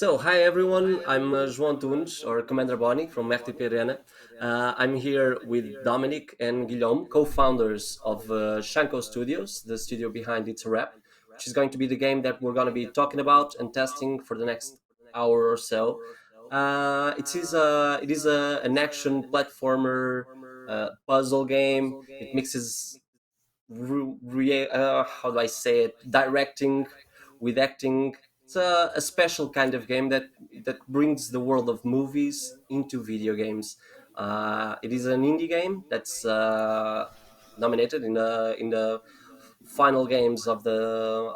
Hi everyone, I'm João Antunes, or Commander Bonnie from RTP Arena. I'm here with Dominic and Guillaume, co-founders of Chanko Studios, the studio behind It's a Rap, which is going to be the game that we're going to be talking about and testing for the next hour or so. It is an action platformer puzzle game. It mixes how do I say it, directing with acting. It's a special kind of game that brings the world of movies into video games. It is an indie game that's nominated in the final games of the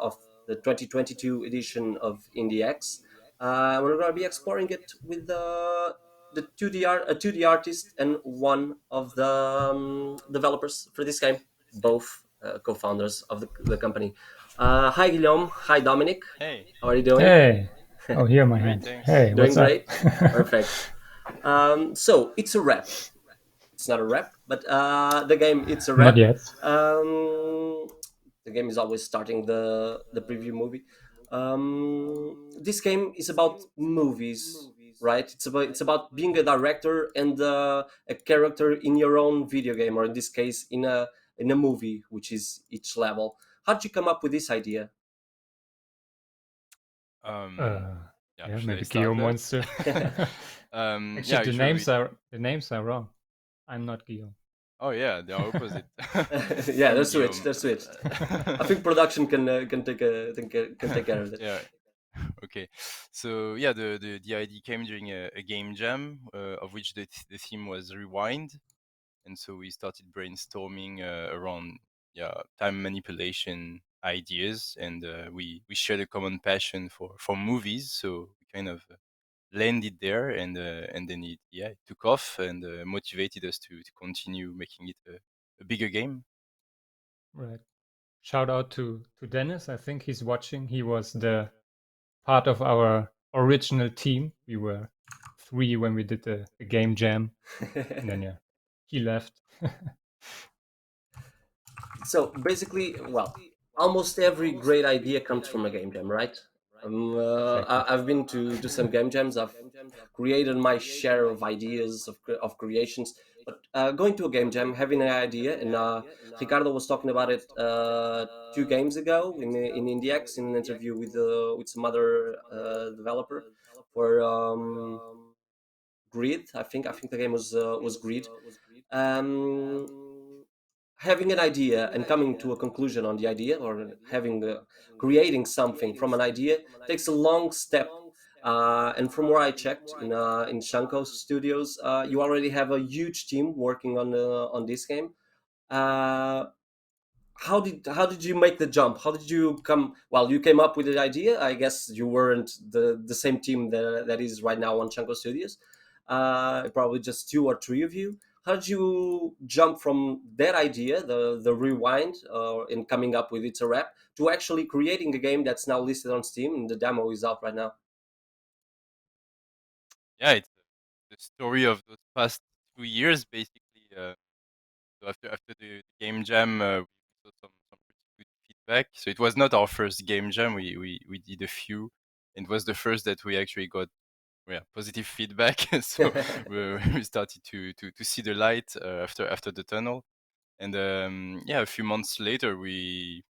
2022 edition of IndieX. We're going to be exploring it with a 2D artist and one of the developers for this game, both co-founders of the company. Hi Guillaume, hi Dominic. Hey, How are you doing? Hey. Oh, here my great, hand. thanks. Hey, Doing what's up? great. Perfect. So it's a rap. It's not a rap, but the game it's a Not rap. yet. Um, the game is always starting the preview movie. This game is about movies, right? It's about being a director and a character in your own video game, or in this case, in a movie, which is each level. How did you come up with this idea? Um, Uh, yeah, yeah, should I maybe start Guillaume that? wants to. Yeah, Actually, the actually, we. names are wrong. I'm not Guillaume. Oh yeah, they are opposite. Yeah, they're I'm switched. Guillaume. They're switched. I think production can take care of it. Yeah. Okay. So yeah, the idea came during a game jam, of which the theme was rewind, and so we started brainstorming around time manipulation ideas, and we shared a common passion for movies, so we kind of landed there, and then it took off and motivated us to continue making it a bigger game. Right. Shout out to Dennis. I think he's watching. He was the part of our original team. We were three when we did the game jam, and then yeah, he left. So basically, well, almost every great idea comes from a game jam, right? Exactly. I've been to some game jams. I've created my share of ideas of creations. But going to a game jam, having an idea, and Ricardo was talking about it 2 games ago in IndieX in an interview with some other developer for Grid. I think the game was Grid. Um, Having an idea and coming to a conclusion on the idea, or having creating something from an idea, takes a long step. And from where I checked in Chanko Studios, you already have a huge team working on this game. Uh, how did you make the jump? How did you come? Well, you came up with the idea. I guess you weren't the same team that is right now on Chanko Studios. Probably just two or three of you. How did you jump from that idea, the rewind, in coming up with It's a Rap, to actually creating a game that's now listed on Steam and the demo is out right now? Yeah, it's the story of those past 2 years basically. So after the game jam, we saw some pretty good feedback. So it was not our first game jam. We did a few, and it was the first that we actually got positive feedback. So we started to see the light after the tunnel. And a few months later, we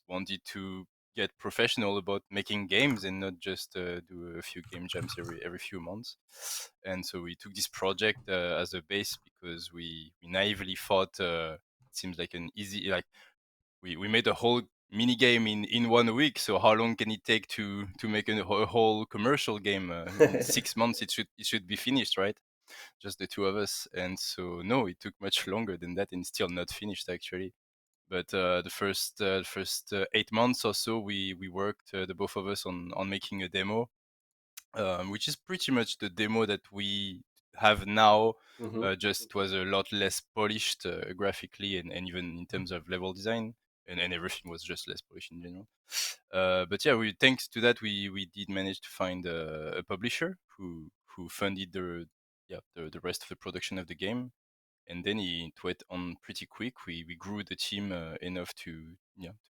wanted to get professional about making games and not just do a few game jams every few months. And so we took this project as a base because we naively thought it seems like an easy, like we made a whole mini game in 1 week. So how long can it take to make a whole commercial game? In 6 months it should be finished, right? Just the two of us. And so no, it took much longer than that, and still not finished actually. But the first 8 months or so, we worked, the both of us, on making a demo, which is pretty much the demo that we have now. Hmm. Just it was a lot less polished graphically, and even in terms of level design, and everything was just less polished in general. But yeah, we thanks to that we did manage to find a publisher who funded the rest of the production of the game, and then it went on pretty quick. We grew the team enough to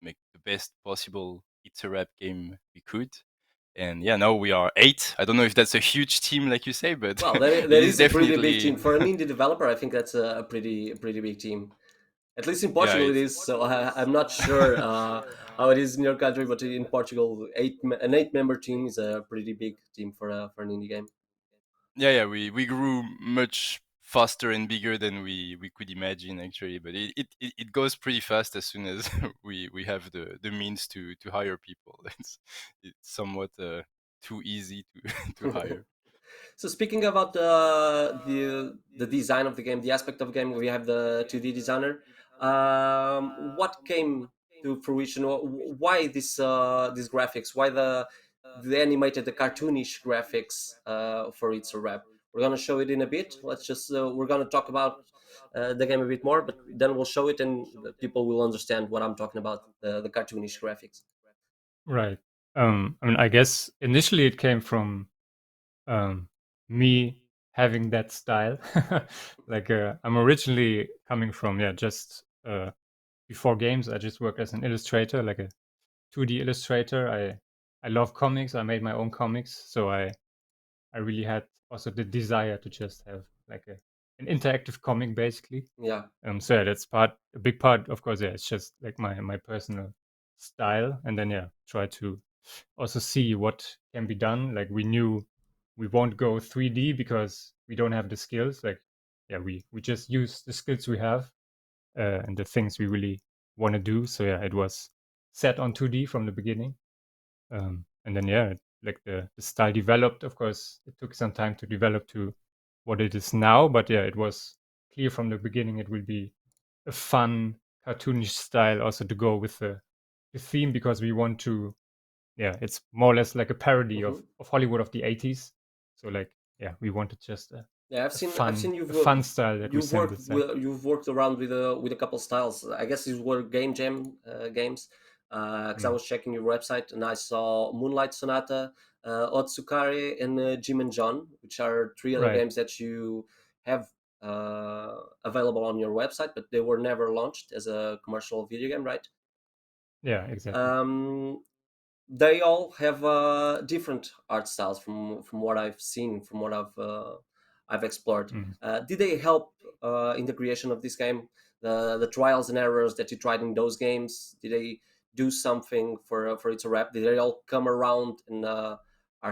make the best possible It's a Rap game we could, And yeah, now we are 8. I don't know if that's a huge team, like you say, but Well, it that is is a pretty big definitely team for an indie developer. I think that's a pretty big team. At least in yeah. Portugal it is. So I'm not sure how it is in your country, but in Portugal, an 8-member team is a pretty big team for an indie game. Yeah. We grew much faster and bigger than we could imagine actually, but it goes pretty fast as soon as we have the means to hire people. It's somewhat too easy to to hire. So speaking about the design of the game, the aspect of the game, we have the 2D designer. What came to fruition? Why these graphics? Why the animated, the cartoonish graphics for It's a Rap? We're gonna show it in a bit. Let's just we're gonna talk about the game a bit more, but then we'll show it and the people will understand what I'm talking about. The cartoonish graphics. Right. I mean, I guess initially it came from um, me having that style. Like, I'm originally coming from, yeah, just before games, I just worked as an illustrator, like a 2D illustrator. I love comics. I made my own comics, so I really had also the desire to just have like an interactive comic, basically. Yeah. So yeah, that's a big part, of course. Yeah, it's just like my personal style, and then yeah, try to also see what can be done. Like we knew we won't go 3D because we don't have the skills. Like yeah, we just use the skills we have and the things we really want to do. So yeah, it was set on 2D from the beginning, and then yeah, like the style developed. Of course, it took some time to develop to what it is now, but yeah, it was clear from the beginning it will be a fun cartoonish style also to go with the theme because we want to, yeah, it's more or less like a parody Hmm. of Hollywood of the 80s. So like yeah, we wanted just Yeah, I've seen a fun style that we synthesized. you've worked around with a couple styles. I guess these were game jam games. Because I Mm, was checking your website and I saw Moonlight Sonata, Otsukare, and Jim and John, which are three other right. games that you have available on your website, but they were never launched as a commercial video game, right? Yeah, exactly. Um, they all have different art styles from what I've seen, from what I've explored. Mm. Did they help in the creation of this game? The trials and errors that you tried in those games, did they do something for It's a Rap? Did they all come around and are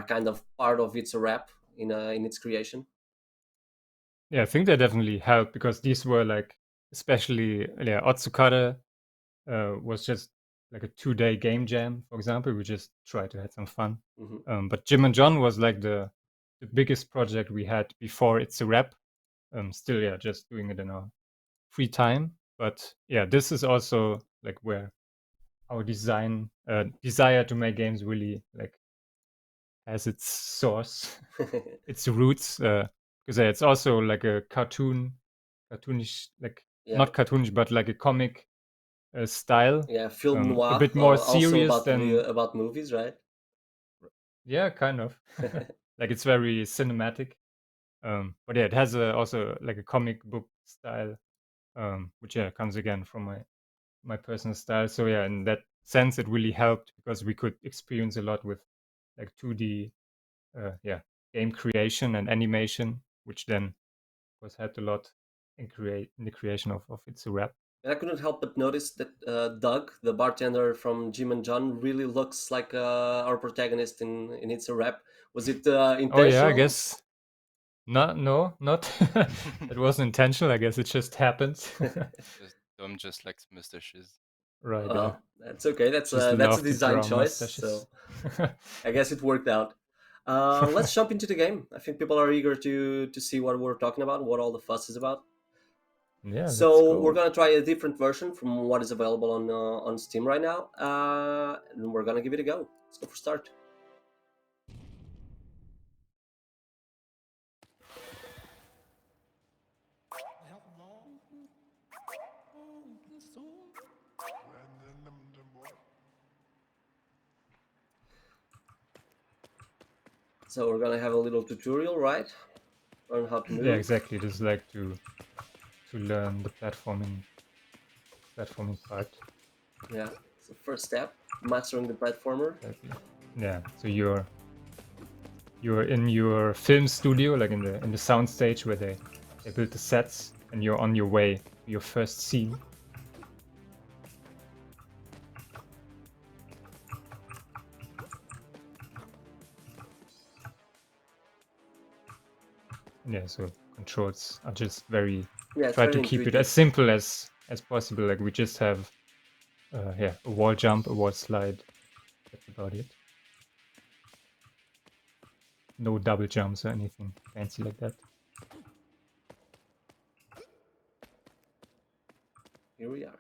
kind of part of It's a Rap in its creation? Yeah, I think they definitely helped because these were like, especially yeah, Otsukare was just like a 2-day game jam, for example. We just tried to have some fun. Hmm. But Jim and John was like the biggest project we had before It's a Rap. Still, yeah, just doing it in our free time. But yeah, this is also like where our desire to make games really like has its source, its roots. Because yeah, it's also like a cartoonish, like Yeah, not cartoonish, but like a comic style. yeah, film A noir, bit more also serious than, about movies, right? yeah, kind of. Like it's very cinematic. But yeah, it has also like a comic book style, which yeah comes again from my personal style. So yeah, in that sense, it really helped because we could experience a lot with like 2D, yeah, game creation and animation, which then was helped a lot in the creation of It's a Rap. And I couldn't help but notice that Doug, the bartender from Jim and John, really looks like our protagonist in It's a Rap. Was it Oh yeah, I intentional? guess not. No, not. It wasn't intentional. I guess it just happened. Just Dom just likes mustaches. Right. Yeah. Well, that's okay. Just That's a love to design draw choice, mustaches. so I guess it worked out. Let's jump into the game. I think people are eager to see what we're talking about, what all the fuss is about. Yeah. Let's So we're go. gonna try a different version from what is available on Steam right now, and we're gonna give it a go. Let's go for start. So we're gonna have a little tutorial, right? Learn how to Yeah. move. Exactly. Just like to learn the platforming part. Yeah, so first step, mastering the platformer. Exactly. Yeah, so you're in your film studio, like in the sound stage where they build the sets, and you're on your way to your first scene. And yeah, so controls are just very Yeah, it's try to very keep it as intuitive. simple as possible. Like we just have yeah, a wall jump, a wall slide. That's about it. No double jumps or anything fancy like that. Here we are.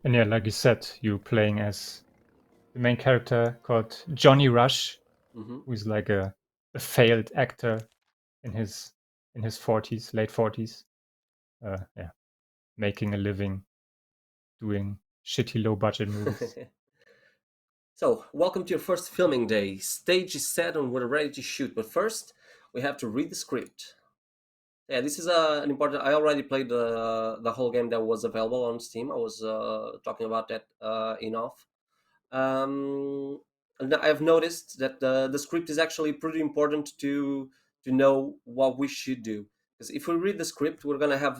And yeah, like you said, you're playing as the main character called Johnny Rush, Hmm. who's like a failed actor in his 40s, late 40s. Yeah, making a living doing shitty low budget movies. So, welcome to your first filming day. Stage is set and we're ready to shoot, but first, we have to read the script. Yeah, this is an important. I already played the whole game that was available on Steam. I was talking about that in off. Um, and I've noticed that the script is actually pretty important to know what we should do. Because if we read the script, we're gonna have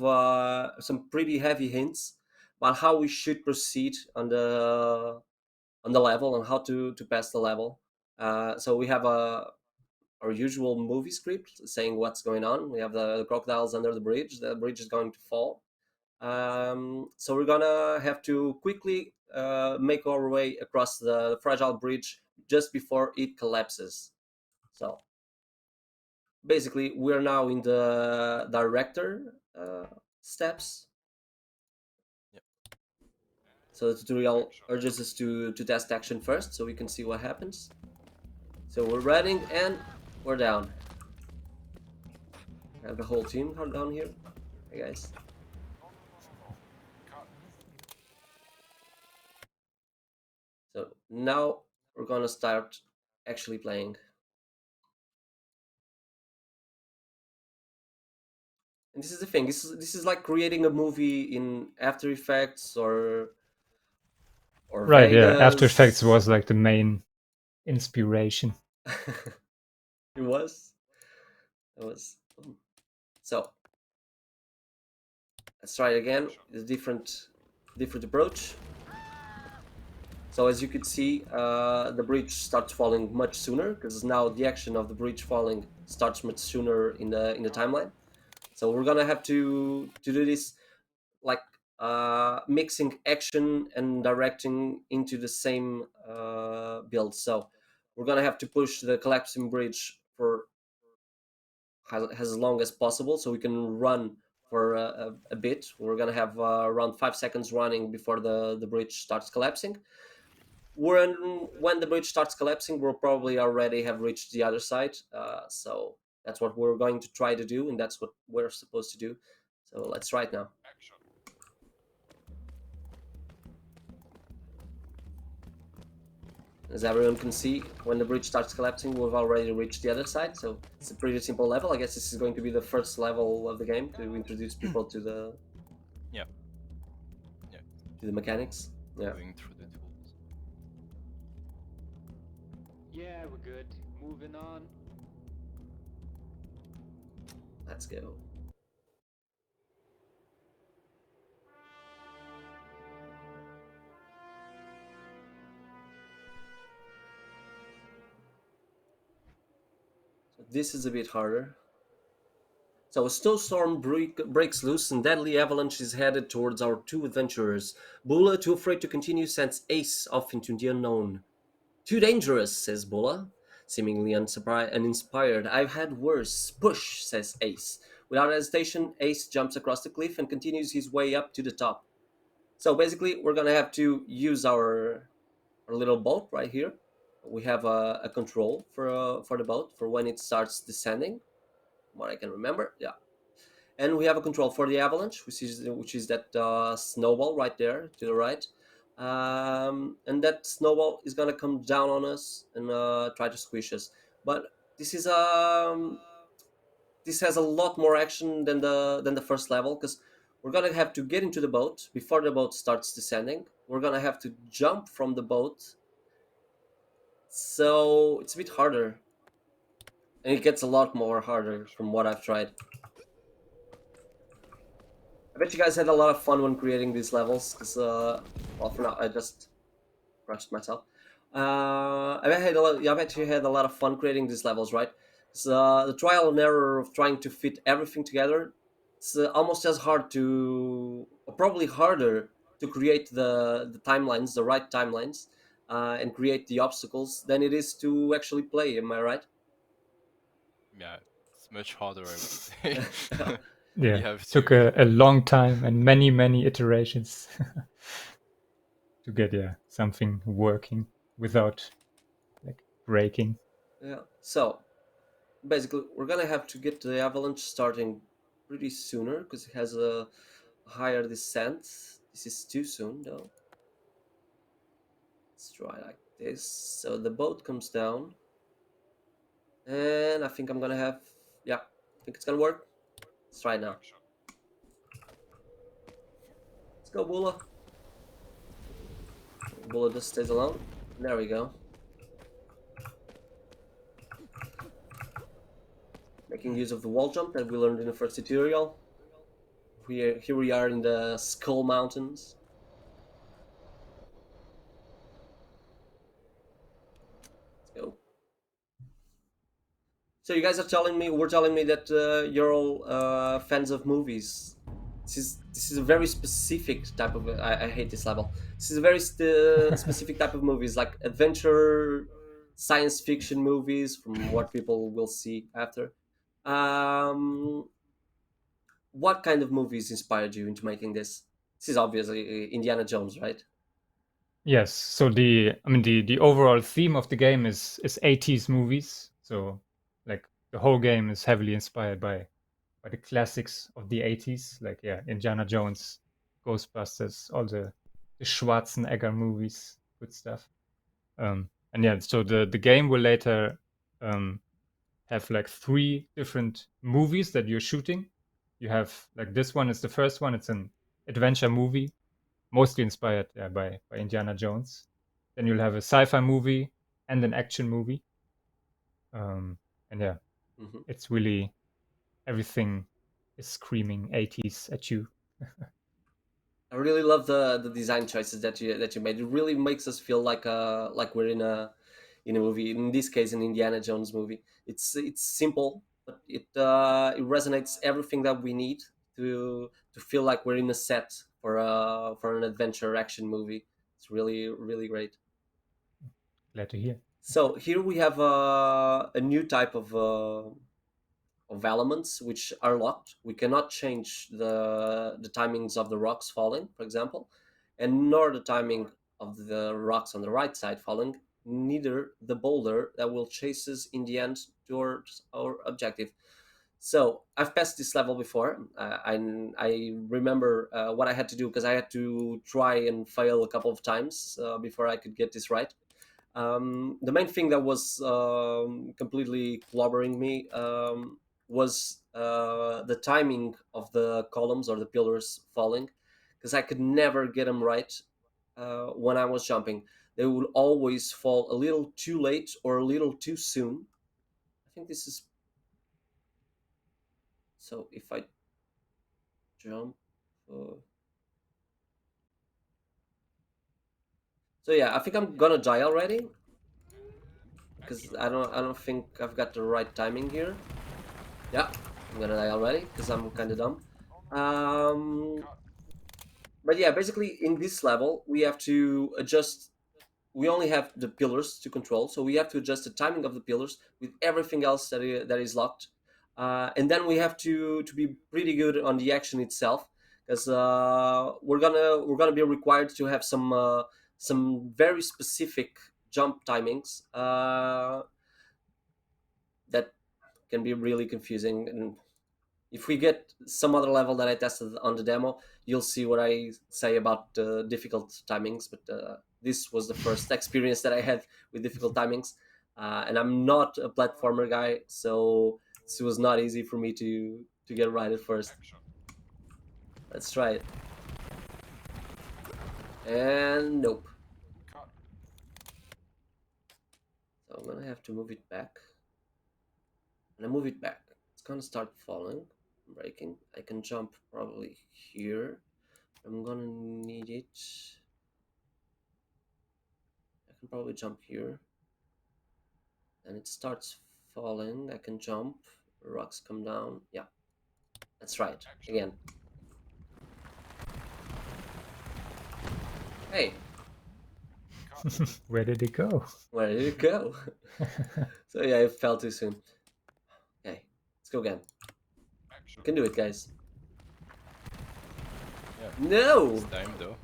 some pretty heavy hints about how we should proceed on the level and how to pass the level. So we have our usual movie script saying what's going on. We have the crocodiles under the bridge. The bridge is going to fall. So we're gonna have to quickly make our way across the fragile bridge just before it collapses. So basically, we're now in the director steps. Yep. So the tutorial urges us to test action first, so we can see what happens. So we're running and we're down. I have the whole team down here. Hey guys. So now we're gonna start actually playing. And this is the thing. This is like creating a movie in After Effects or Right, yeah. After Effects Vegas. was like the main inspiration. It was. It was. So let's try it again. It's a different approach. So as you could see, the bridge starts falling much sooner because now the action of the bridge falling starts much sooner in the timeline. So we're gonna have to do this like mixing action and directing into the same build. So we're gonna have to push the collapsing bridge for as long as possible, so we can run for a bit. We're gonna have around 5 seconds running before the bridge starts collapsing. When the bridge starts collapsing, we'll probably already have reached the other side. So that's what we're going to try to do, and that's what we're supposed to do. So let's try it now. As everyone can see, when the bridge starts collapsing, we've already reached the other side, so it's a pretty simple level. I guess this is going to be the first level of the game to introduce people to the Yeah. Yeah. to the mechanics. Yeah, Going through the tools. Yeah, we're good. Moving on. let's go. So this is a bit harder. So a snowstorm breaks loose and deadly avalanche is headed towards our two adventurers. Bula, too afraid to continue, sends Ace off into the unknown. Too dangerous, says Bula, seemingly uninspired. I've had worse. Push, says Ace. Without hesitation, Ace jumps across the cliff and continues his way up to the top. So basically, we're gonna have to use our little boat right here. We have a control for the boat for when it starts descending. What I can remember, yeah. And we have a control for the avalanche, which is that snowball right there to the right. and that snowball is gonna come down on us and try to squish us. But this is this has a lot more action than the first level, because we're gonna have to get into the boat before the boat starts descending. We're gonna have to jump from the boat, so it's a bit harder, and it gets a lot more harder from what I've tried. I bet you guys had a lot of fun when creating these levels, because well, for now I just crushed myself. I bet you had a lot of fun creating these levels, right? So the trial and error of trying to fit everything together, it's almost as hard to, or probably harder to create the timelines, the right timelines, and create the obstacles than it is to actually play. Am I right? Yeah, it's much harder, I would say. You Yeah, have took to. a long time and many iterations to get something working without like breaking. Yeah. So basically, we're gonna have to get the avalanche starting pretty sooner because it has a higher descent. This is too soon, though. Let's try like this. So the boat comes down, and I think I'm gonna have. Yeah, I think it's gonna work. Let's try it now. Let's go, Bula. Bula just stays alone. There we go. Making use of the wall jump that we learned in the first tutorial. Here we are in the Skull Mountains. Let's go. So you guys are we're telling me that you're all fans of movies. This is a very specific type of. I hate this level. This is a very specific type of movies, like adventure, science fiction movies, from what people will see after. Um, what kind of movies inspired you into making this? This is obviously Indiana Jones, right? Yes, so the overall theme of the game is 80s movies. So like the whole game is heavily inspired by the classics of the 80s, like Indiana Jones, Ghostbusters, all the Schwarzenegger movies, good stuff. And so the game will later um, have like three different movies that you're shooting. You have like this one is the first one. It's an adventure movie, mostly inspired by Indiana Jones. Then you'll have a sci-fi movie and an action movie. And Hmm. it's really everything is screaming 80s at you. I really love the design choices that you made. It really makes us feel like we're in a movie. In this case, an Indiana Jones movie. It's simple, but it resonates everything that we need to feel like we're in a set for an adventure action movie. It's really great. Glad to hear. So here we have a new type of elements which are locked. We cannot change the timings of the rocks falling, for example, and nor the timing of the rocks on the right side falling, neither the boulder that will chase us in the end towards our objective. So I've passed this level before. I remember what I had to do, because I had to try and fail a couple of times before I could get this right. The main thing that was completely clobbering me was the timing of the columns or the pillars falling, because I could never get them right when I was jumping. They would always fall a little too late or a little too soon. I think this is so. If I jump, uh, so yeah, I think I'm gonna die already because I don't think I've got the right timing here. Yeah, I'm gonna die already because I'm kind of dumb. Um, but yeah, basically in this level we have to adjust. We only have the pillars to control, so we have to adjust the timing of the pillars with everything else that is locked, and then we have to be pretty good on the action itself, because we're gonna be required to have some very specific jump timings that can be really confusing. And if we get some other level that I tested on the demo, you'll see what I say about difficult timings. But this was the first experience that I had with difficult timings, and I'm not a platformer guy, so this was not easy for me to get right at first. Let's try it. And nope. So I'm gonna have to move it back. And I move it back, it's gonna start falling, breaking. I can jump probably here. I'm gonna need it. I can probably jump here. And it starts falling. I can jump. Rocks come down. Yeah, that's right. Again. Hey, Where did it go? where did it go? So yeah, it fell too soon. Okay, let's go again. You can do it, guys. Yeah. No! This time though.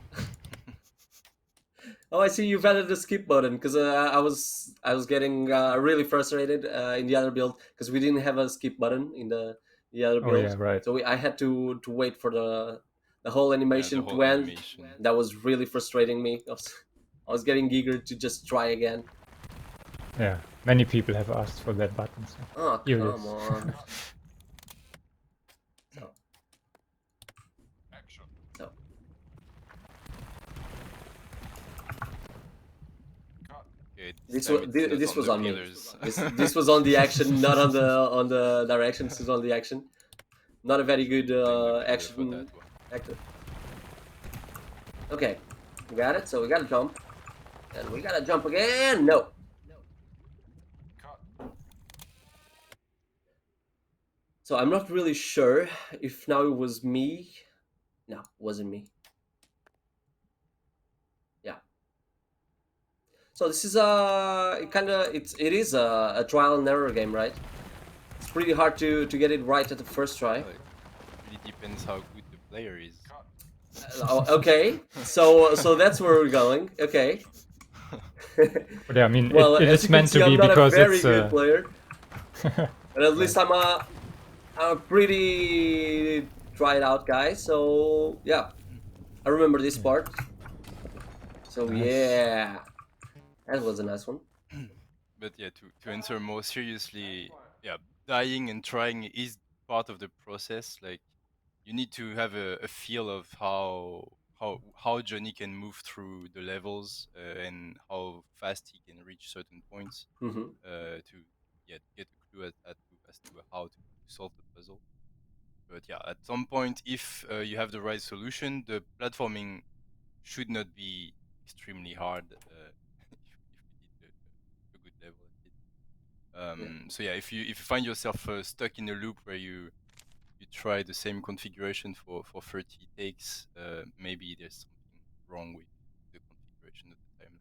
Oh, I see you've added the skip button because I was getting really frustrated in the other build because we didn't have a skip button in the other Oh build. yeah, right. So I had to wait for the whole animation whole to end. animation. That was really frustrating me. I was getting eager to just try again. Yeah, many people have asked for that button. So Oh, here it come is. on. So. So. Okay, This was the on me. pillars. This was on the action, not on the direction. This is on the action. Not a very good Blame the pillar for action that one. actor. Okay, we got it. So we gotta jump, and we gotta jump again. No. So I'm not really sure if now it was me. No, it wasn't me. Yeah. So this is it is a trial and error game, right? It's pretty hard to get it right at the first try. Well, it really depends how good the player is. Okay, so that's where we're going. Okay. But yeah, I mean, Well, it as is you can meant see, to be I'm not because a very it's good player, but at least Right. I'm a pretty tried out guy. So yeah, I remember this part. So Nice. yeah, that was a nice one. But yeah, to answer more seriously, yeah, dying and trying is part of the process. Like you need to have a feel of how Johnny can move through the levels and how fast he can reach certain points Hmm. to get a clue as to how to solve the puzzle. But yeah, at some point, if you have the right solution, the platforming should not be extremely hard if we did a good level at it. So yeah, if you find yourself stuck in a loop where you try the same configuration for 30 takes, maybe there's something wrong with the configuration of the timeline.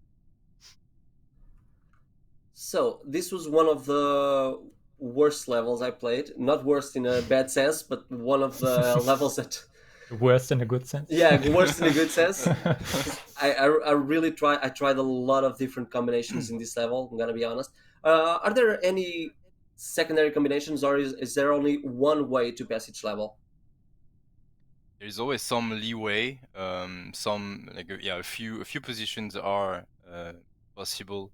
So this was one of the worst levels I played. Not worst in a bad sense, but one of the levels that Worst in a good sense. yeah, worst in a good sense. I really I tried a lot of different combinations in this level. I'm gonna be honest. Are there any secondary combinations, or is there only one way to pass each level? There's always some leeway. Some like a few positions are possible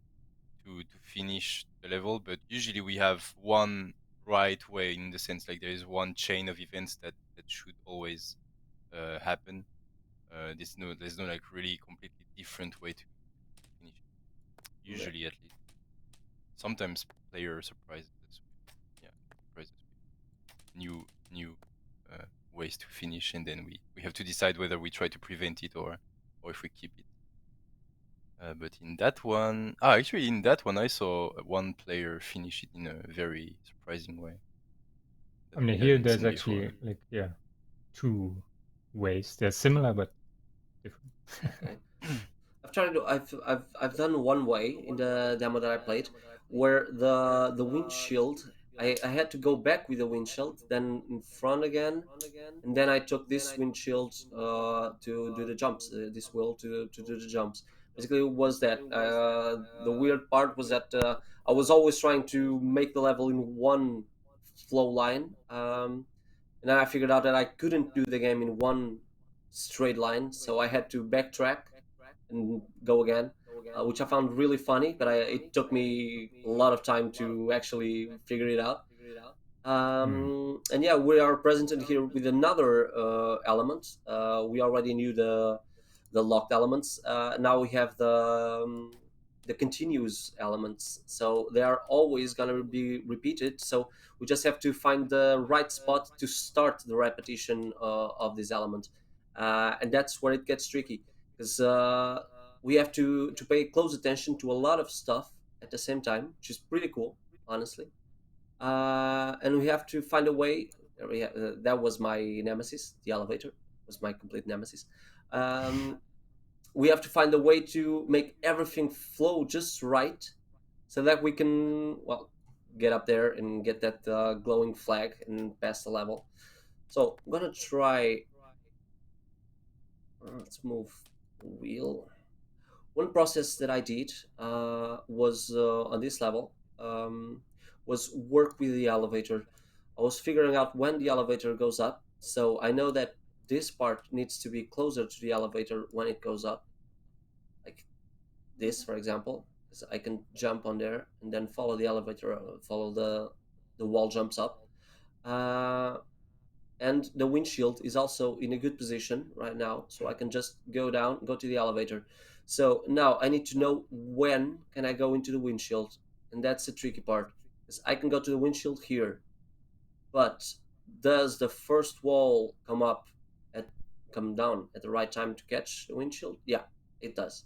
to finish the level, but usually we have one right way in the sense like there is one chain of events that should always happen. There's no like really completely different way to finish it. Usually, at least. Sometimes player surprises us surprises with new ways to finish, and then we have to decide whether we try to prevent it or if we keep it. But in that one, actually in that one I saw one player finish it in a very surprising way. I mean, we here hadn't there's seen actually before. two ways. They're similar but different. Okay. I've done one way in the demo that I played, where the windshield, I had to go back with the windshield, then in front again, and then I took this windshield to do the jumps. This wheel to do the jumps. Basically, it was that the weird part was that I was always trying to make the level in one flow line. and then I figured out that I couldn't do the game in one straight line, so I had to backtrack and go again, which I found really funny. But it took me a lot of time to actually figure it out. And yeah, we are presented here with another element. We already knew the locked elements. Now we have the continuous elements, so they are always going to be repeated. So we just have to find the right spot to start the repetition of this element, and that's where it gets tricky, because we have to pay close attention to a lot of stuff at the same time, which is pretty cool, honestly. And we have to find a way. That was my nemesis. The elevator was my complete nemesis. Um, we have to find a way to make everything flow just right, so that we can, well, get up there and get that glowing flag and pass the level. So I'm gonna try. Let's move wheel. One process that I did was on this level, was work with the elevator. I was figuring out when the elevator goes up, so I know that this part needs to be closer to the elevator when it goes up, like this, for example, because I can jump on there and then follow the elevator, follow the wall jumps up. Uh, and the windshield is also in a good position right now, so I can just go down, go to the elevator. So now I need to know when can I go into the windshield, and that's the tricky part, because I can go to the windshield here, but does the first wall come down at the right time to catch the windshield? Yeah, it does.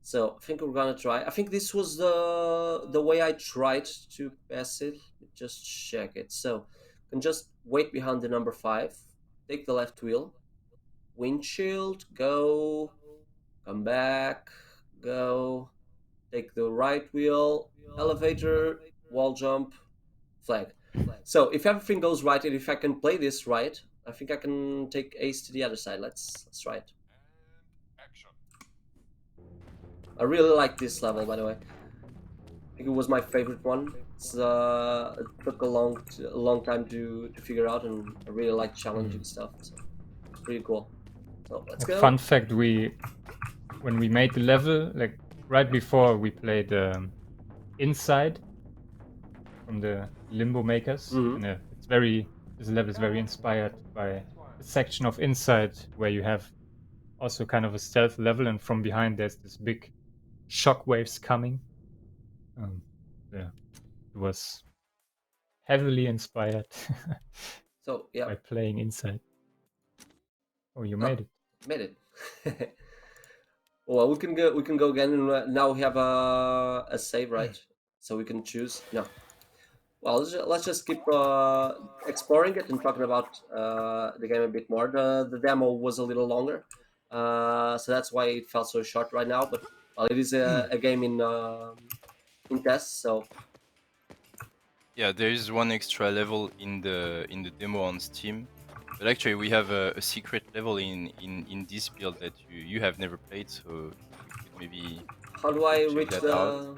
So I think we're gonna try. I think this was the way I tried to pass it. Just check it. So I can just wait behind the number 5, take the left wheel, windshield, go, come back, go, take the right wheel, elevator, wall jump, flag. So if everything goes right, and if I can play this right, I think I can take ace to the other side. Let's try it. I really like this level, by the way. I think it was my favorite one. It took a long time to figure out, and I really like challenging stuff. So it's pretty cool. So let's go. Fun fact: when we made the level, like right before we played Inside from the Limbo makers, Mhm. and this level is very inspired by a section of Inside where you have also kind of a stealth level, and from behind there's this big shockwaves coming. Yeah, it was heavily inspired So yeah, by playing Inside. Oh, you Oh, made it. made it. Well, we can go again, and now we have a save, right? So we can choose. No. Well, let's just keep exploring it and talking about the game a bit more. The demo was a little longer, so that's why it felt so short right now. But well, it is a game in test, so Yeah, there is one extra level in the demo on Steam, but actually we have a secret level in this build that you have never played, so you could maybe how do I check reach that out.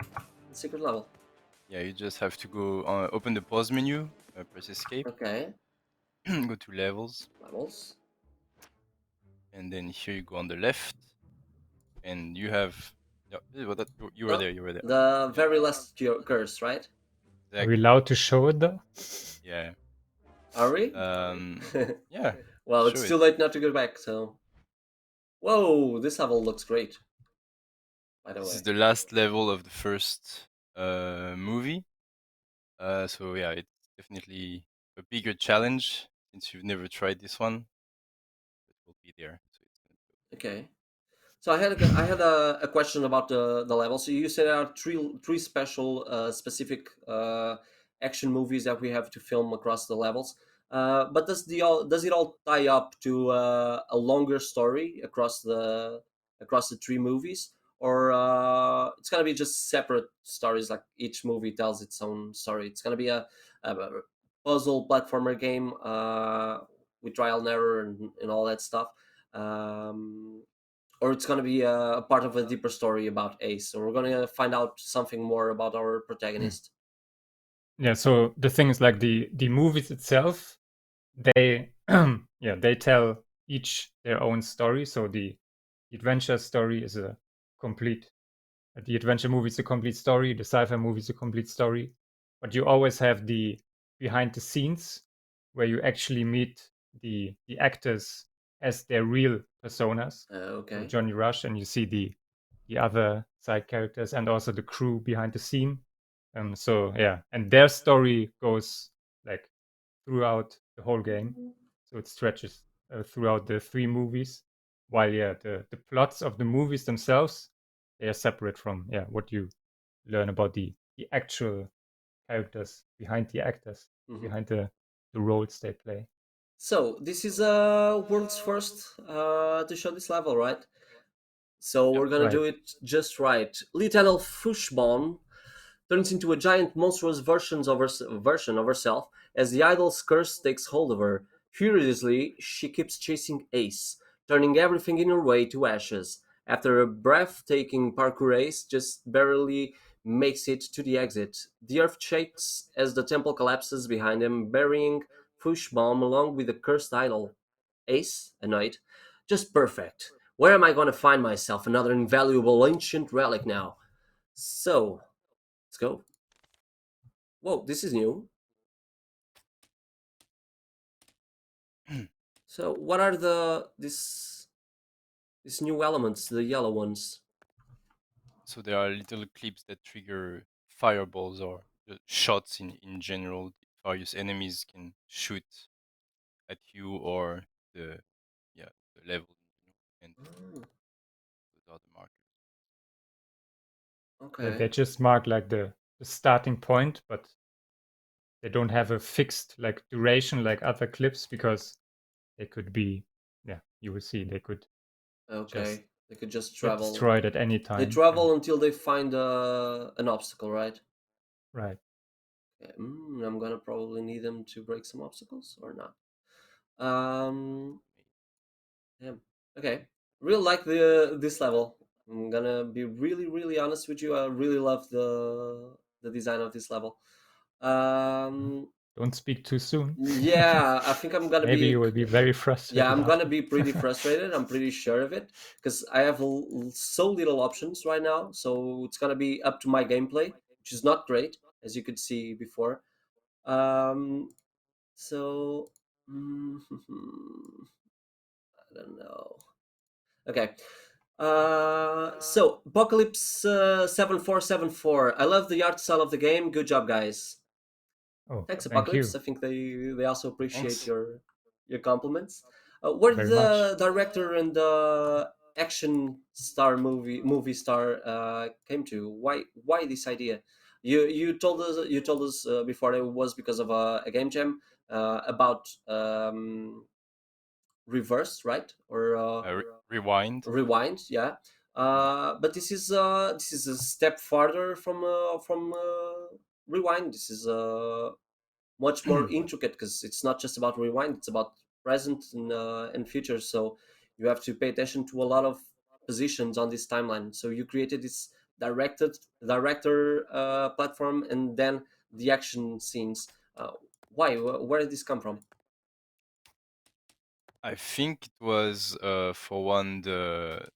the secret level? Yeah, you just have to go open the pause menu, press escape, Okay, go to levels, levels. and then here you go on the left, and you have you were Oh, there, you were there. the very last curse, right? Are we Exactly. allowed to show it though? Yeah. Are we? Yeah. Well, Show it's it. too late not to go back. So, whoa, this level looks great. By the This way. is the last level of the first movie. So yeah, it's definitely a bigger challenge since you've never tried this one. But we'll be there. So it's gonna go. Okay. So I had a question about the level. So you said there are three special specific action movies that we have to film across the levels. But does it all tie up to a longer story across the three movies, or it's gonna be just separate stories? Like each movie tells its own story. It's gonna be a puzzle platformer game with trial and error and all that stuff. Um, or it's going to be a part of a deeper story about Ace. So we're going to find out something more about our protagonist. Yeah, so the thing is like the movies itself they yeah, they tell each their own story. So the adventure story is a complete the adventure movie is a complete story, the sci-fi movie is a complete story, but you always have the behind the scenes where you actually meet the actors as their real personas. So Okay. Johnny Rush, and you see the other side characters and also the crew behind the scene. So yeah, and their story goes like throughout the whole game, so it stretches throughout the three movies. While yeah, the plots of the movies themselves, they are separate from yeah what you learn about the actual characters behind the actors, Hmm. behind the roles they play. So this is world's first to show this level, right? So Yep. we're gonna Right. do it just right. Lieutenant Fushbon turns into a giant monstrous version of herself as the idol's curse takes hold of her. Furiously, she keeps chasing Ace, turning everything in her way to ashes. After a breathtaking parkour, Ace just barely makes it to the exit. The earth shakes as the temple collapses behind him, burying Fushbomb along with the cursed idol. Ace, annoyed, just perfect. Where am I going to find myself another invaluable ancient relic now? So, let's go. Whoa, this is new. So, what are these new elements, the yellow ones? So there are little clips that trigger fireballs or shots in general. Various enemies can shoot at you or the yeah the level you enter. Oh, Those are the markers. Yeah, okay, they just mark like the starting point, but they don't have a fixed like duration like other clips because they could be yeah, you will see they could just okay. They could just get travel. destroyed at any They time. And travel until they find an obstacle, right? right. Okay. I'm gonna probably need them to break some obstacles or not. Um, yeah. Okay. Really like the this level. I'm gonna be really honest with you. I really love the design of this level. Um, Don't speak too soon. yeah, I think I'm gonna Maybe be you will be very yeah, frustrated I'm gonna after. be pretty frustrated. I'm pretty sure of it because I have so little options right now. So it's gonna be up to my gameplay, which is not great, as you could see before. Um, so I don't know. Okay. So Apocalypse 7474. I love the art style of the game. Good job, guys. Oh, Thanks, thank Apocalypse. you I think they also appreciate Thanks. your compliments. Where did very much. the director and the action star movie star came to? Why this idea? You told us before it was because of a game jam about reverse, right? Or Rewind. rewind, yeah. Yeah. But this is a step farther from rewind. This is much more intricate because it's not just about rewind, it's about present and future. So you have to pay attention to a lot of positions on this timeline. So you created this director platform and then the action scenes. Why? Where did this come from? I think it was for one the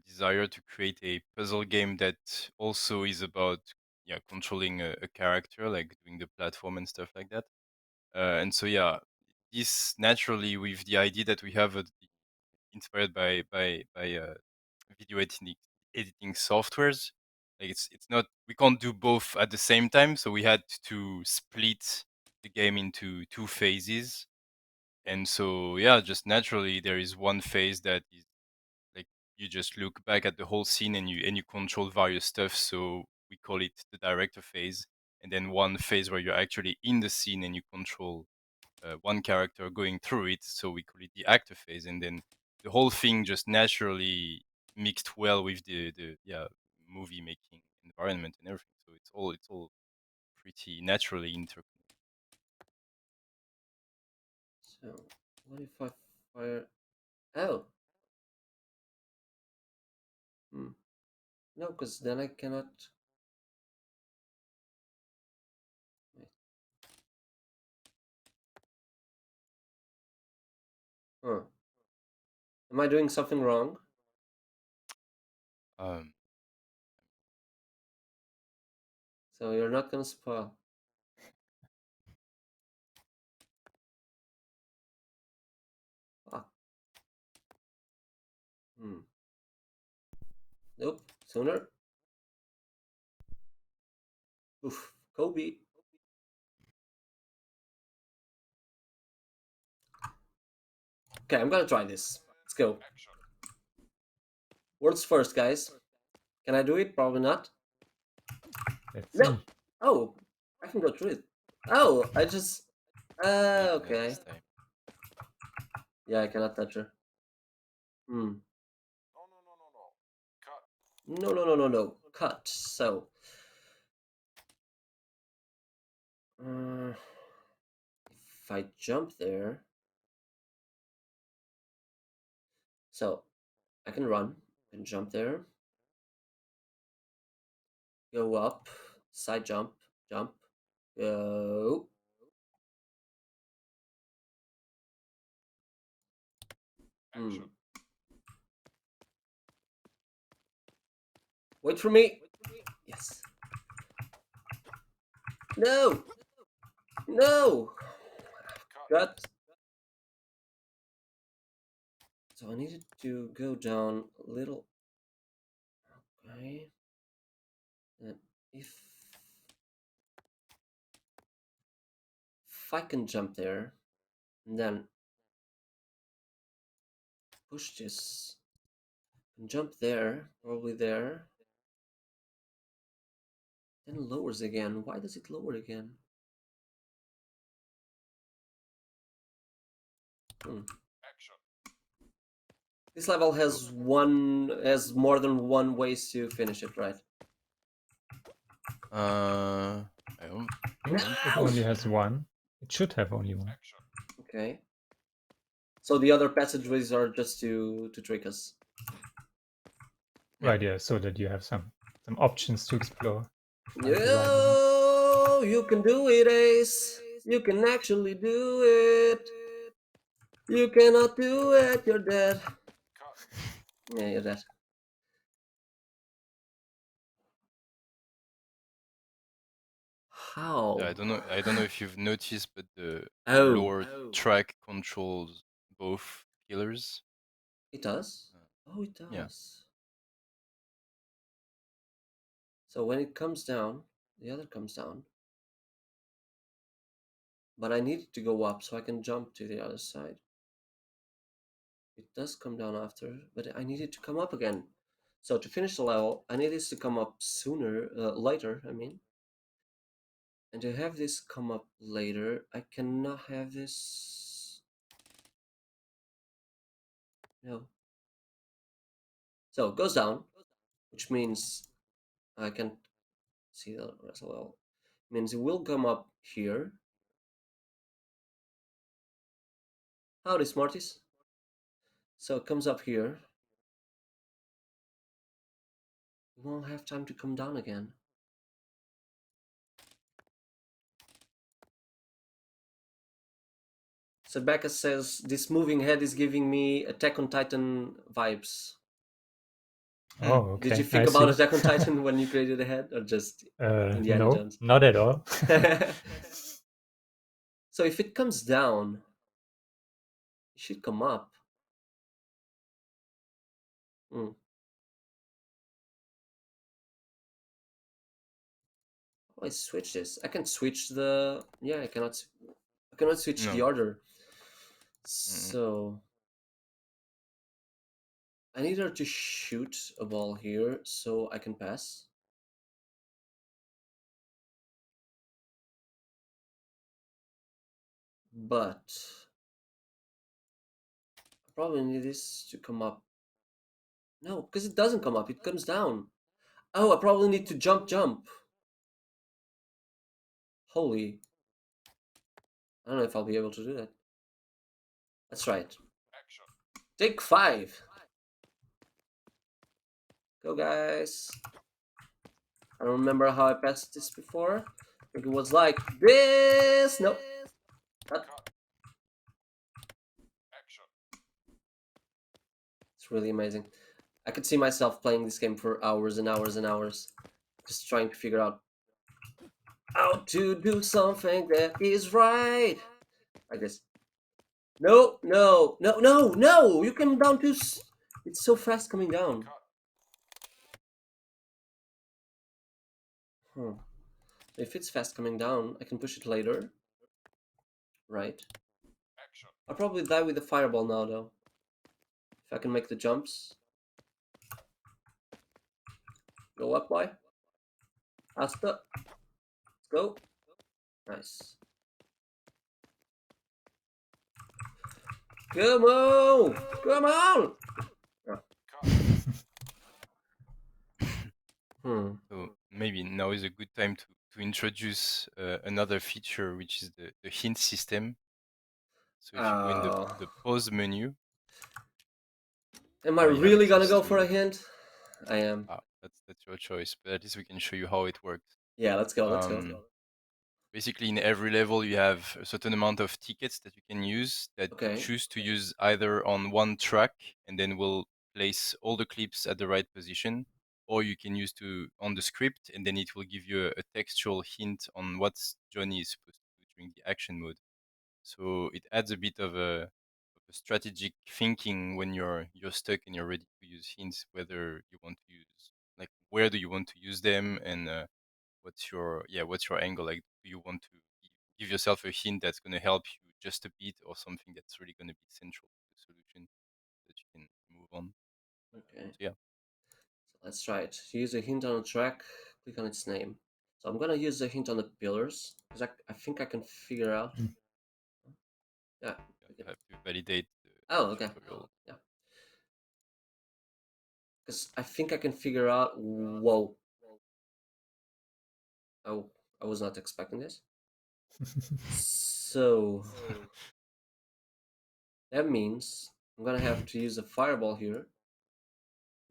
desire to create a puzzle game that also is about yeah controlling a character, like doing the platform and stuff like that. And so yeah, this naturally with the idea that we have inspired by video editing softwares. Like it's not we can't do both at the same time, so we had to split the game into two phases. And so yeah, just naturally there is one phase that is like you just look back at the whole scene and you control various stuff. So we call it the director phase, and then one phase where you're actually in the scene and you control one character going through it. So we call it the actor phase, and then the whole thing just naturally mixed well with the yeah movie making environment and everything. So it's all pretty naturally inter. So what if I fire? Oh, no, because then I cannot. Wait. Am I doing something wrong? So you're not gonna spoil. Ah. Nope. Sooner. Oof. Kobe. Okay, I'm gonna try this. Let's go. World's first, guys. Can I do it? Probably not. Let's No. see. Oh, I can go through it. Oh, I just. Okay. This time. Yeah, I cannot touch her. No. Cut. So. If I jump there. So, I can run and jump there. Go up. Side jump. Jump. Go. Wait for me. Yes. No. No. Cut. So I needed to go down a little. Okay. And if I can jump there, and then push this, and jump there, probably there, then lowers again. Why does it lower again? This level has more than one ways to finish it, right? I don't. I think it only has one. It should have only one. Okay. So the other passageways are just to trick us. Right, yeah, so that you have some options to explore. No, you can do it, Ace. You can actually do it. You cannot do it. You're dead. Yeah, you're dead. How? Yeah, I don't know if you've noticed, but the Oh. lower track controls both pillars. It does? Oh, it does. Yeah. So when it comes down, the other comes down. But I need to go up so I can jump to the other side. It does come down after, but I need it to come up again. So to finish the level, I need this to come up later, I mean. And to have this come up later, I cannot have this. No. So it goes down, which means I can see the rest of the level. It means it will come up here. Howdy, Smarties. So it comes up here. It won't have time to come down again. So Becca says, this moving head is giving me Attack on Titan vibes. Oh, okay. Did you think about Attack on Titan when you created a head, or just Indiana no, Jones? not at all. So if it comes down, it should come up. How do I switch this? I can switch the... Yeah, I cannot switch the order. So... I need her to shoot a ball here so I can pass. But I probably need this to come up. No, because it doesn't come up, it comes down. Oh, I probably need to jump. Holy. I don't know if I'll be able to do that. Let's try it. Take 5. Go, guys. I don't remember how I passed this before. I think it was like this. Nope. Cut. really amazing. I could see myself playing this game for hours and hours and hours, just trying to figure out how to do something that is right. Like this. No, no, no, no, no! You came down too. It's so fast coming down. If it's fast coming down, I can push it later. Right. I'll probably die with the fireball now, though. If I can make the jumps. Go up, boy. Asta. Let's go. Nice. Come on! Come on! So maybe now is a good time to introduce another feature, which is the hint system. So if you go in the pause menu. Am I really gonna go for a hint? I am. That's your choice, but at least we can show you how it works. Yeah, let's go, let's go. Basically, in every level, you have a certain amount of tickets that you can use that you choose to use either on one track, and then we'll place all the clips at the right position, or you can use on the script, and then it will give you a textual hint on what Johnny is supposed to do during the action mode. So it adds a bit of a strategic thinking when you're stuck and you're ready to use hints, whether you want to use, like, where do you want to use them, and what's your angle, like, do you want to give yourself a hint that's going to help you just a bit, or something that's really going to be central to the solution that you can move on. Okay. So, yeah. So let's try it. Use a hint on a track, click on its name. So I'm gonna use a hint on the pillars, because I think I can figure out. Yeah. You have to validate the okay. tutorial. Yeah. Because I think I can figure out. Whoa. Oh, I was not expecting this. So that means I'm gonna have to use a fireball here.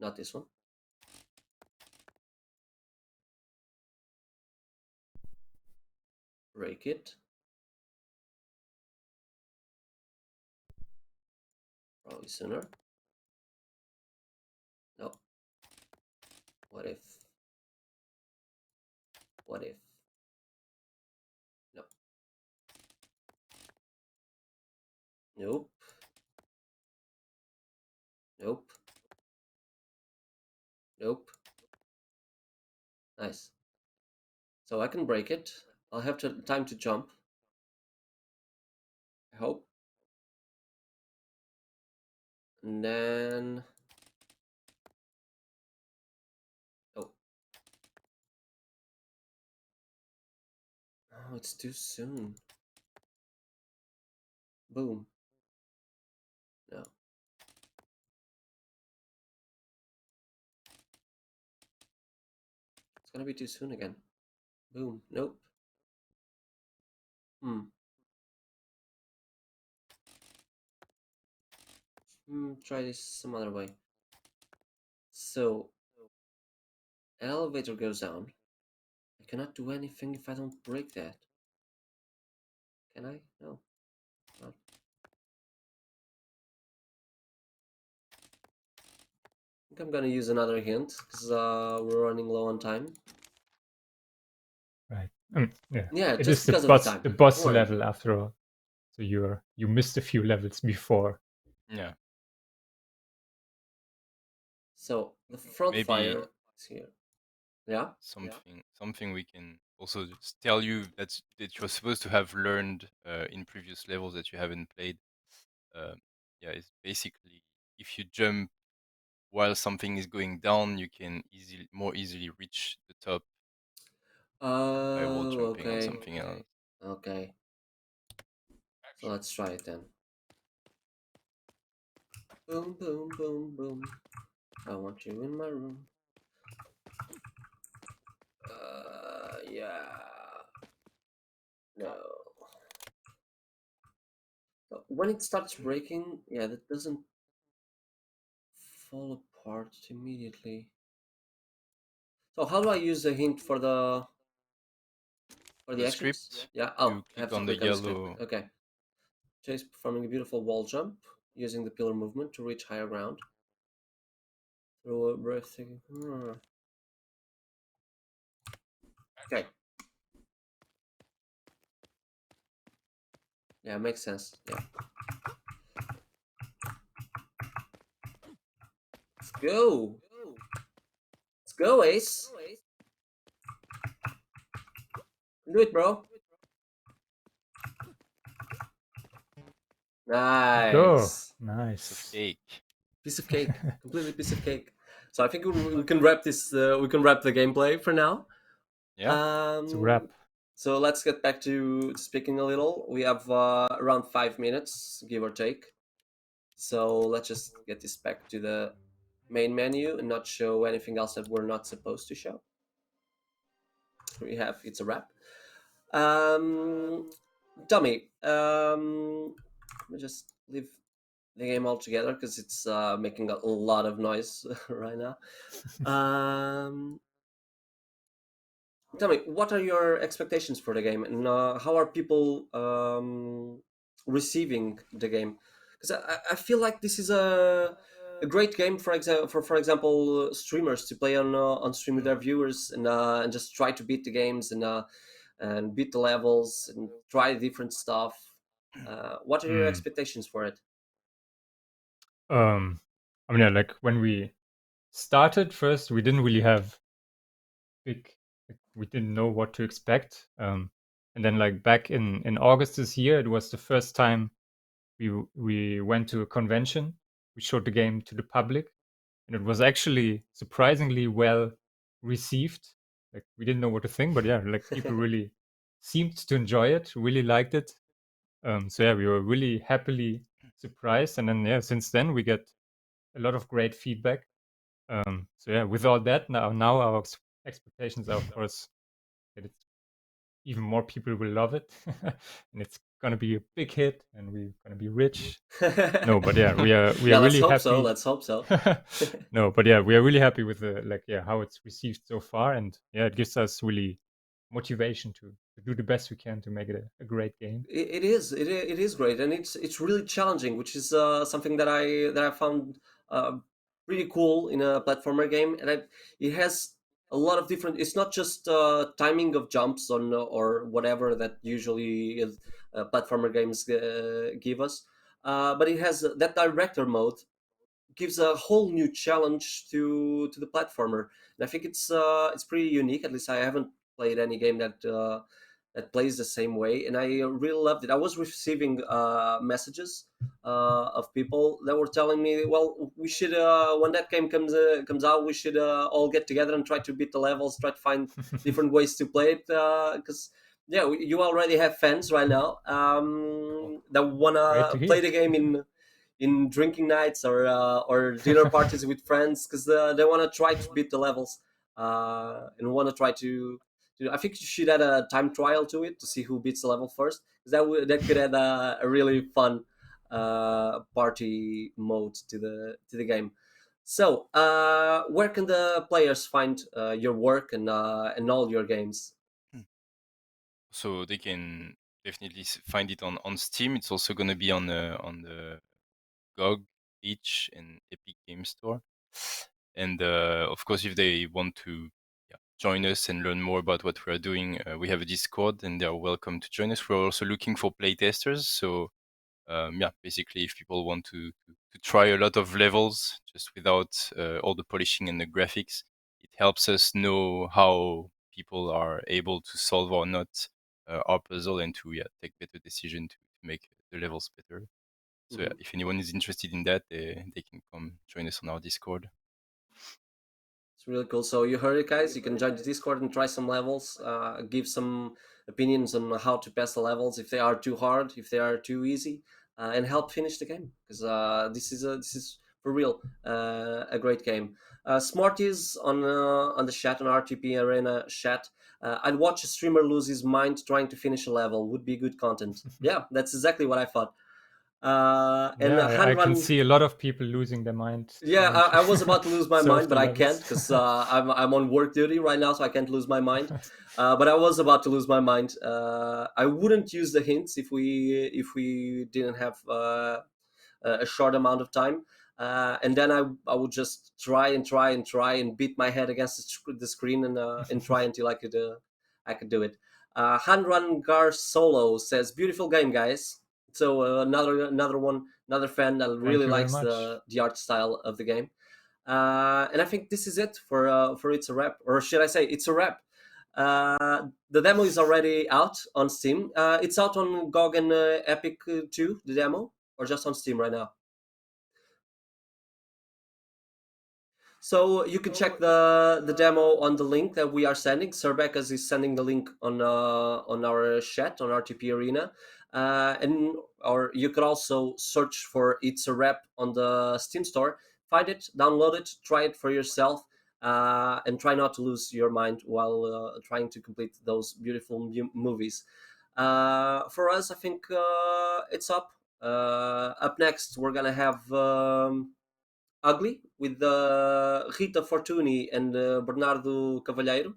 Not this one. Break it. Probably sooner. No. What if? What if? No. Nope. Nope. Nope. Nice. So I can break it. I'll have time to jump. I hope. And then... Oh. Oh, it's too soon. Boom. No. It's gonna be too soon again. Boom. Nope. Try this some other way. So, elevator goes down. I cannot do anything if I don't break that. Can I? No. Not. I think I'm gonna use another hint, because we're running low on time. Right. Yeah. Yeah, it just is because of the time. the boss Don't worry. level after all. So you missed a few levels before. Yeah. So the front Maybe fire is here. Yeah. Something we can also just tell you that you're supposed to have learned in previous levels that you haven't played. It's basically, if you jump while something is going down, you can more easily reach the top by wall jumping on something else. Okay. So let's try it then. Boom, boom, boom, boom. I want you in my room. Yeah. No. So when it starts breaking, yeah, that doesn't fall apart immediately. So how do I use the hint for the actions? Script? Yeah. You click on the yellow. Okay. Chase performing a beautiful wall jump using the pillar movement to reach higher ground. Through a breathtaking. Okay. Yeah, makes sense. Yeah. Let's go. Let's go, Ace. Do it, bro. Go. Nice. Piece of Nice. cake. Piece of cake. Completely piece of cake. So I think we can wrap this. We can wrap the gameplay for now. Yeah. It's a wrap. So let's get back to speaking a little. We have around 5 minutes, give or take. So let's just get this back to the main menu and not show anything else that we're not supposed to show. We have it's a wrap. Dummy, let me just leave the game altogether because it's making a lot of noise right now. Tell me, what are your expectations for the game, and how are people receiving the game? Because I feel like this is a great game for example streamers to play on stream with their viewers and just try to beat the games and beat the levels and try different stuff. What are your Mm. expectations for it? I mean, yeah, like when we started first, we didn't really have big. We didn't know what to expect. And then, like back in August this year, it was the first time we went to a convention. We showed the game to the public, and it was actually surprisingly well received. Like we didn't know what to think, but yeah, like people really seemed to enjoy it, really liked it. So yeah, we were really happily surprised, and then yeah, since then we get a lot of great feedback. So yeah, with all that, now our expectations are of course that it's even more people will love it, and it's gonna be a big hit, and we're gonna be rich. No, but yeah, we Yeah, are let's really hope so. happy. Let's hope so. No, but yeah, we are really happy with the like yeah how it's received so far, and yeah, it gives us really motivation to do the best we can to make it a great game. It is great, and it's really challenging, which is something that I found uh, pretty cool in a platformer game. And it has a lot of different. It's not just timing of jumps on or whatever that usually platformer games give us, but it has that director mode gives a whole new challenge to the platformer. And I think it's pretty unique. At least I haven't played any game that plays the same way, and I really loved it. I was receiving messages of people that were telling me, "Well, we should when that game comes out, we should all get together and try to beat the levels, try to find different ways to play it." Because yeah, you already have fans right now Oh, that great wanna to play hear. the game in drinking nights or dinner parties with friends because they want to try to beat the levels and want to try to. I think you should add a time trial to it to see who beats the level first, because that could add a really fun party mode to the game. So, where can the players find your work and all your games? So they can definitely find it on Steam. It's also going to be on the GOG, Itch, and Epic Game Store. And of course, if they want to join us and learn more about what we are doing, we have a Discord, and they are welcome to join us. We're also looking for playtesters. So basically, if people want to try a lot of levels just without all the polishing and the graphics, it helps us know how people are able to solve or not our puzzle, and to take better decision to make the levels better. So Mhm. if anyone is interested in that, they can come join us on our Discord. It's really cool. So you heard it, guys. You can join the Discord and try some levels. Give some opinions on how to pass the levels, if they are too hard, if they are too easy, and help finish the game. Because this is for real a great game. Smarties on the chat on RTP Arena chat. I'd watch a streamer lose his mind trying to finish a level. Would be good content. Yeah, that's exactly what I thought. And Yeah, I can Hanran, see a lot of people losing their mind yeah, trying to I was about to lose my solve mind, the but I can't levels. because I'm on work duty right now, so I can't lose my mind. But I was about to lose my mind. I wouldn't use the hints if we didn't have a short amount of time. and then I would just try and beat my head against the screen and try until I could do it. Hanran Gar Solo says, "Beautiful game, guys." So another fan that Thank really you very likes much. the art style of the game. And I think this is it for It's a Wrap, or should I say It's a Wrap. The demo is already out on Steam. It's out on GOG and Epic too, the demo, or just on Steam right now. So you can check the demo on the link that we are sending. Sir Beckas is sending the link on our chat on RTP Arena, or you could also search for It's a Wrap on the Steam store. Find it, download it, try it for yourself, and try not to lose your mind while trying to complete those beautiful movies. For us, I think it's up. Up next, we're gonna have. Ugly with Rita Fortuny and Bernardo Cavalheiro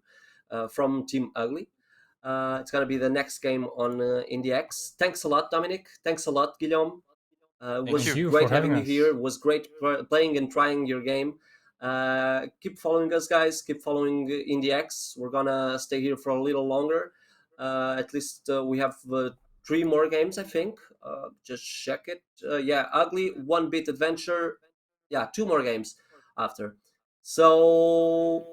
from Team Ugly. It's going to be the next game on IndieX. Thanks a lot, Dominic. Thanks a lot, Guillaume. It Thank was Thank you. you great for having having you us. here. It was great playing and trying your game. Keep following us, guys. Keep following IndieX. We're going to stay here for a little longer. At least we have 3 more games, I think. Just check it. Yeah, Ugly, 1-Bit Adventure. Yeah, 2 more games after. So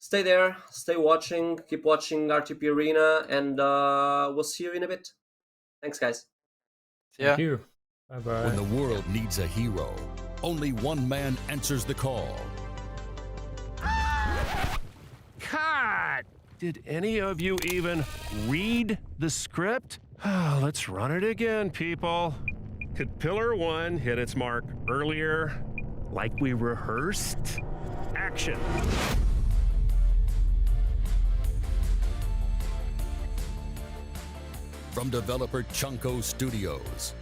stay there, stay watching, keep watching RTP Arena, and we'll see you in a bit. Thanks, guys. Thank Yeah. you. Bye bye. When the world needs a hero, only one man answers the call. God! Did any of you even read the script? Let's run it again, people. Could Pillar 1 hit its mark earlier, like we rehearsed? Action! From developer Chanko Studios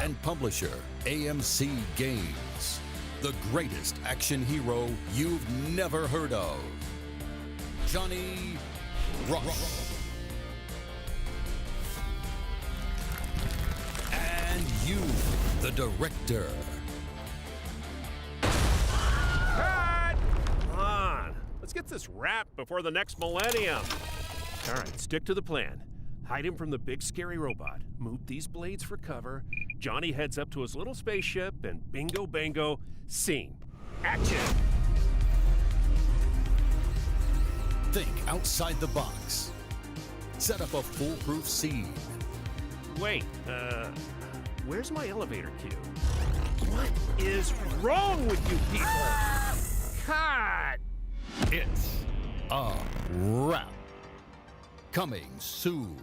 and publisher AMC Games, the greatest action hero you've never heard of, Johnny Rush. And you, the director. Cut! Come on, let's get this wrapped before the next millennium. All right, stick to the plan. Hide him from the big scary robot. Move these blades for cover. Johnny heads up to his little spaceship, and bingo bango, scene. Action! Think outside the box. Set up a foolproof scene. Wait, where's my elevator cue? What is wrong with you people? God! It's a wrap. Coming soon.